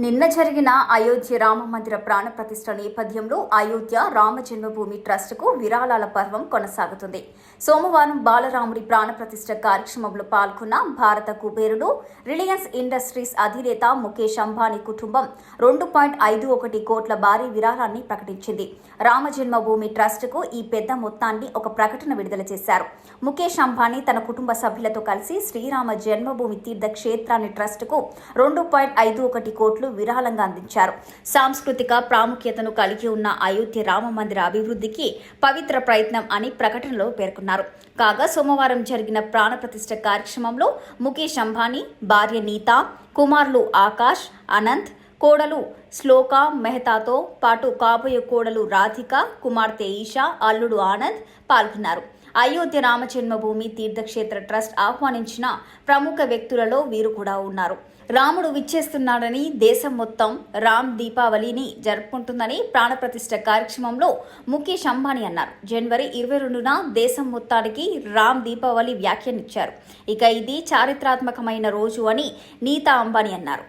నిన్న జరిగిన అయోధ్య రామ మందిర ప్రాణ ప్రతిష్ఠ నేపథ్యంలో అయోధ్య రామ జన్మభూమి ట్రస్టుకు విరాళాల పర్వం కొనసాగుతుంది. సోమవారం బాలరాముడి ప్రాణ ప్రతిష్ఠ కార్యక్రమంలో పాల్గొన్న భారత కుబేరుడు రిలయన్స్ ఇండస్ట్రీస్ అధినేత ముఖేష్ అంబానీ కుటుంబం 2.51 కోట్ల భారీ విరాళాన్ని ప్రకటించింది. రామ జన్మభూమి ట్రస్టుకు ఈ పెద్ద మొత్తాన్ని ఒక ప్రకటన విడుదల చేశారు. ముఖేష్ అంబానీ తన కుటుంబ సభ్యులతో కలిసి శ్రీరామ జన్మభూమి తీర్థ క్షేత్రాన్ని ట్రస్టుకు 2.51 కోట్లు విరాళంగా అందించారు. సాంస్కృతిక ప్రాముఖ్యతను కలిగి ఉన్న అయోధ్య రామ మందిర అభివృద్ధికి పవిత్ర ప్రయత్నం అని ప్రకటనలో పేర్కొన్నారు. కాగా సోమవారం జరిగిన ప్రాణ ప్రతిష్ఠ కార్యక్రమంలో ముఖేష్ అంబానీ భార్య నీతా, కుమారులు ఆకాష్, అనంత్, కోడలు శ్లోక మెహతాతో పాటు కాబోయే కోడలు రాధిక, కుమార్తె ఈషా, అల్లుడు ఆనంద్ పాల్గొన్నారు. అయోధ్య రామ జన్మభూమి తీర్థక్షేత్ర ట్రస్ట్ ఆహ్వానించిన ప్రముఖ వ్యక్తులలో వీరు కూడా ఉన్నారు. రాముడు విచ్చేస్తున్నాడని దేశం మొత్తం రామ్ దీపావళిని జరుపుకుంటుందని ప్రాణప్రతిష్ఠ కార్యక్రమంలో ముఖేష్ అంబానీ అన్నారు. జనవరి 22న దేశం మొత్తానికి రామ్ దీపావళి వ్యాఖ్యానించారు. ఇక ఇది చారిత్రాత్మకమైన రోజు అని నీతా అంబానీ అన్నారు.